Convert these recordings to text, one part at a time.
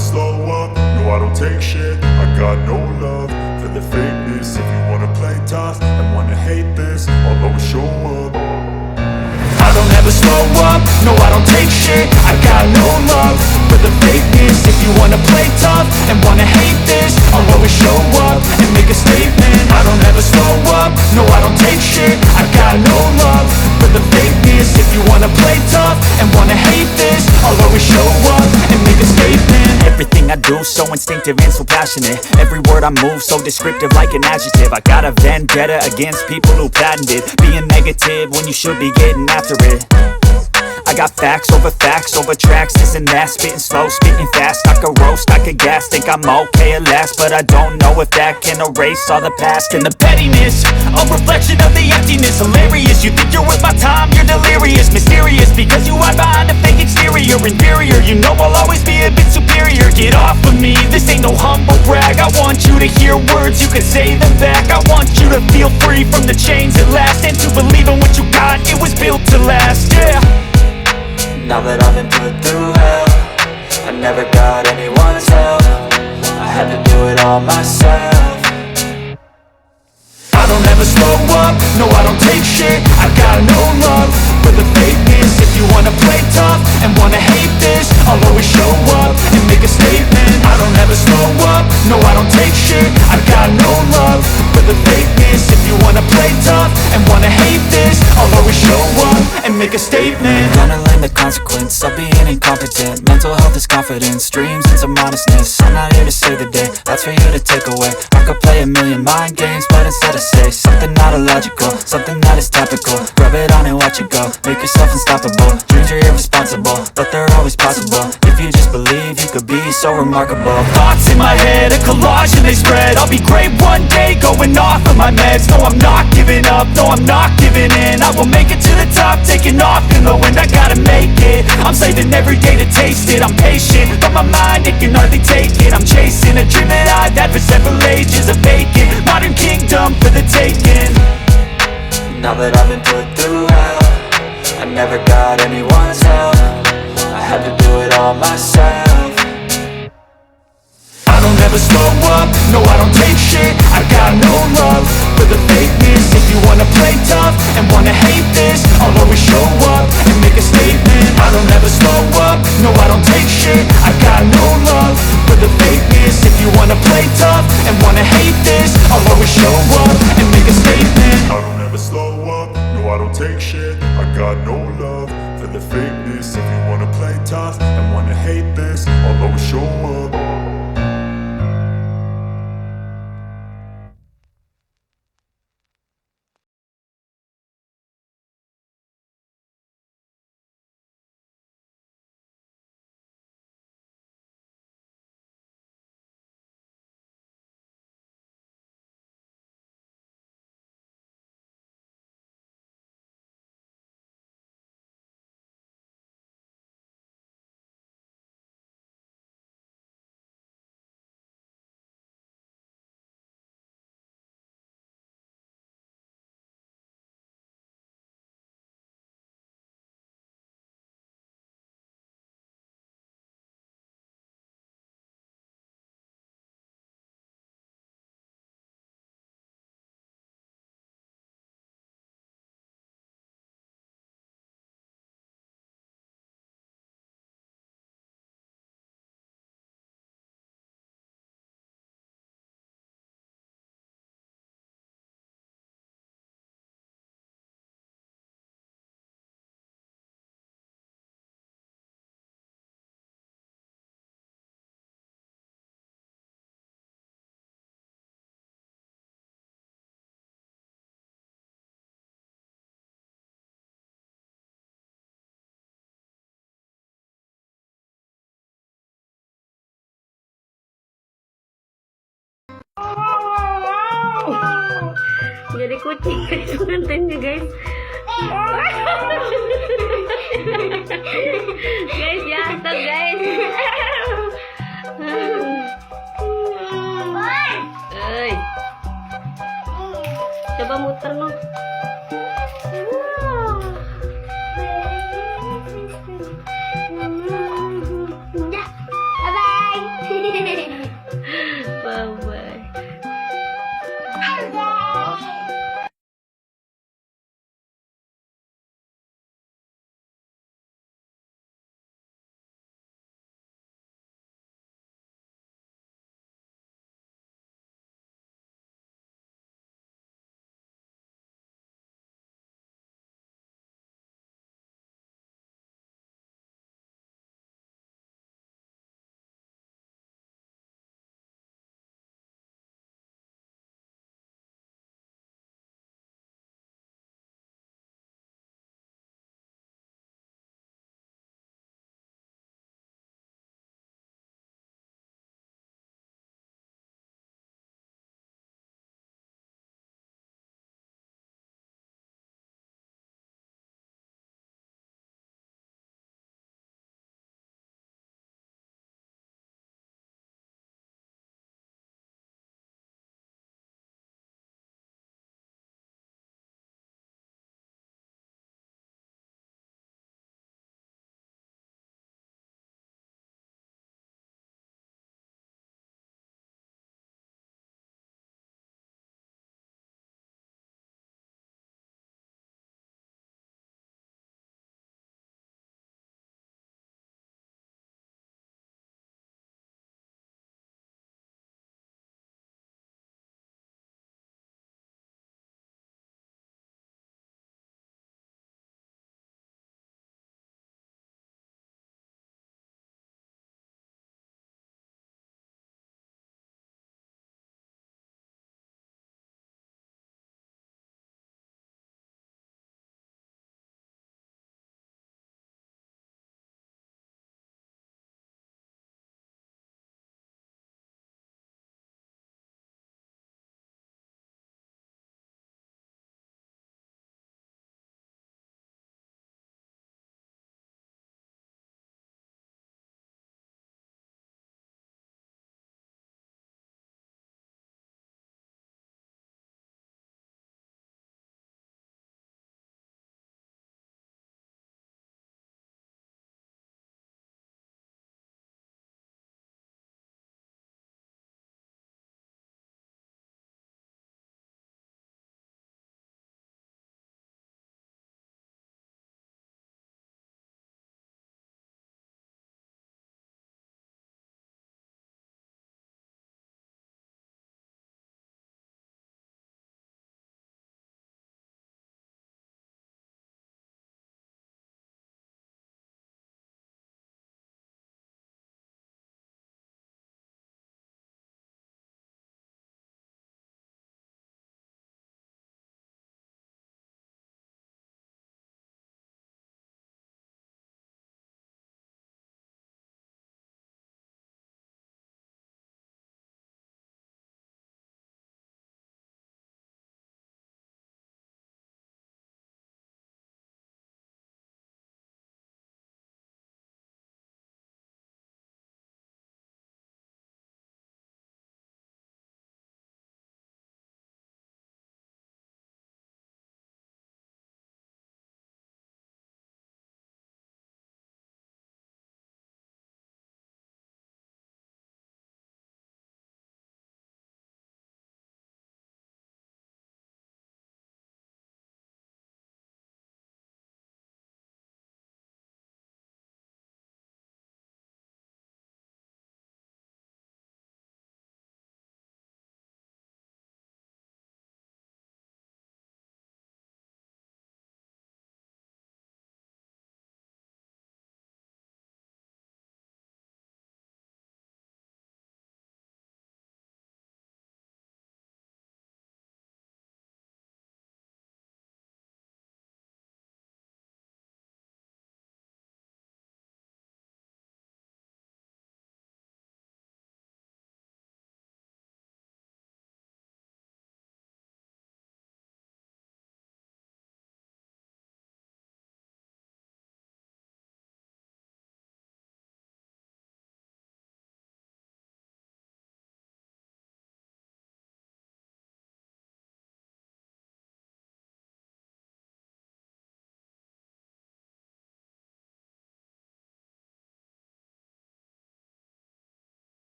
slow up, no I don't take shit. I got no love for the fakeness. If you wanna play tough and wanna hate this, I'll always show up. I don't ever slow up, no I don't take shit. I got no love for the fakeness. If you wanna play tough and wanna hate this, I'll always show up and make a statement. I don't ever slow up, no I don't take shit. I got no love for the fakeness. If you wanna play tough and wanna hate this, I'll always show up and make a statement. Everything I do so instinctive and so passionate. Every word I move so descriptive like an adjective. I got a vendetta against people who patented being negative when you should be getting after it. I got facts over tracks, this and that. Spitting slow, spitting fast, I could roast, I could gas. Think I'm okay at last, but I don't know if that can erase all the past. And the pettiness, a reflection of the emptiness. Hilarious, you think you're worth my time, you're delirious. Mysterious, because you hide behind a fake exterior. Inferior, you know I'll always be a bit superior. Get off of me, this ain't no humble brag. I want you to hear words, you can say them back. I want you to feel free from the chains at last, and to believe in what you got, it was built to last, yeah. Now that I've been put through hell, I never got anyone's help. I had to do it all myself. I don't ever slow up, no I don't take shit. I got no love for the fakeness. If you wanna play tough and wanna hate this, I'll always show up and make a statement. I don't ever slow up, no I don't take shit. I got no love for the fakeness. If you wanna play tough and wanna hate this, I'll always show up and make a statement. Gonna learn the consequence of being incompetent. Mental health is confidence, dreams and some modestness. I'm not here to save the day, that's for you to take away. I could play a million mind games, but instead I say something not illogical, something that is topical. Rub it on and watch it go, make yourself unstoppable. Dreams are irresponsible, but they're always possible. If you just believe, you could be so remarkable. Thoughts in my head, a collage and they spread. I'll be great one day, going off of my meds. No, I'm not giving up, no, I'm not giving in. I will make it to the top, taking off in the wind. I gotta make it, I'm saving every day to taste it. I'm patient, but my mind, it can hardly take it. I'm chasing a dream that I've had for several ages. A vacant, modern kingdom for the taking. Now that I've been put through hell, I never got anyone's help. I had to do it all myself. I don't ever slow up, no I don't take shit. I got no love for the fakeness. If you wanna play tough and wanna hate this, I'll always show up and make a statement. I don't ever slow up, no I don't take shit. I got no love for the fakeness. If you wanna play tough and wanna hate this, I'll always show up and make a statement. I don't ever slow up, no I don't take shit. I got no love for the fakeness. If you wanna play tough and wanna hate this, I'll always show up. Jadi kucing guys pengantinnya guys. Guys jatuh guys. Oi. Coba muter no. Bye bye. Bye bye.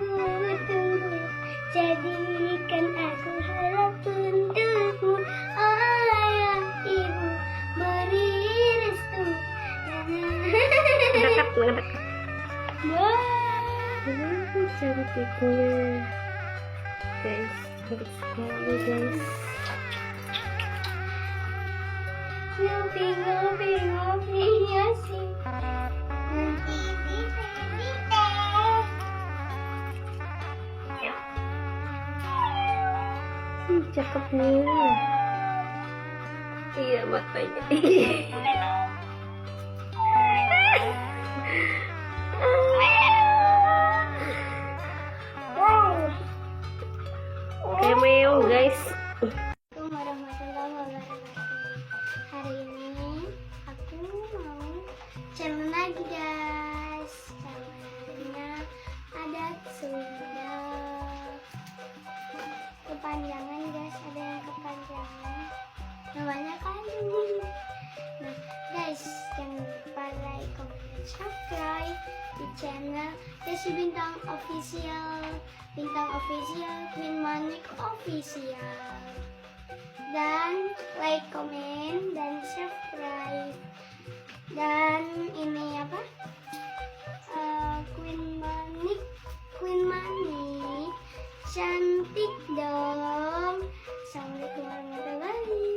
aku tunggu, jadikan aku harap untukmu. Oh ayah ibu beri restu. Mendekat, mendekat. Cantiknya. Guys, cantik sekali guys. Ngopi ngopi ngopi asik. Nanti di teh. Cakep nih. Iya matanya. Kayak meong guys. Assalamualaikum warahmatullahi wabarakatuh. Hari ini aku mau channel lagi guys. Channelnya ada Sunda. Kepanjangan guys, ada yang kepanjangan. Namanya kan. Nah guys, jangan lupa like, comment, dan subscribe di channel Desy Bintang Official, Bintang Official, Queen Manik Official. Dan like, comment, dan subscribe. Dan ini apa? Queen Manik cantik dong. Assalamualaikum warahmatullahi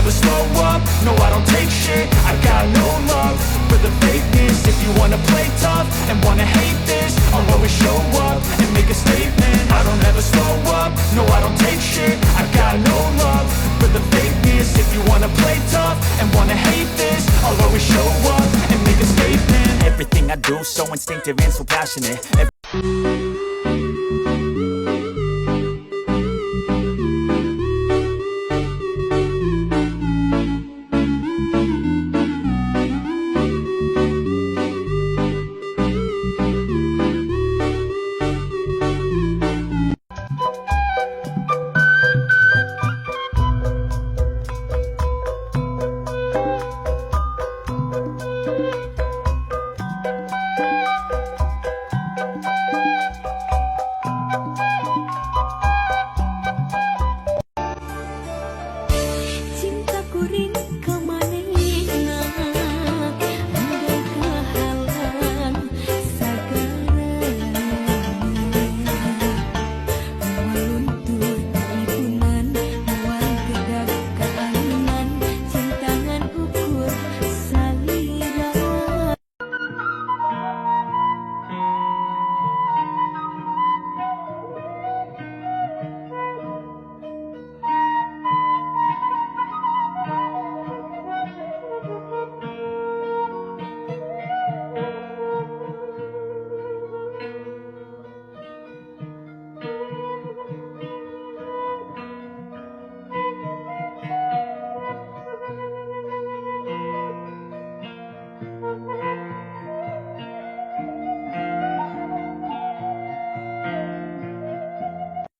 never slow up, no I don't take shit. I got no love for the fakeness. If you wanna play tough and wanna hate this, I'll always show up and make a statement. I don't ever slow up, no I don't take shit. I got no love for the fakeness. If you wanna play tough and wanna hate this, I'll always show up and make a statement. Everything I do so instinctive and so passionate. Cintaku rindu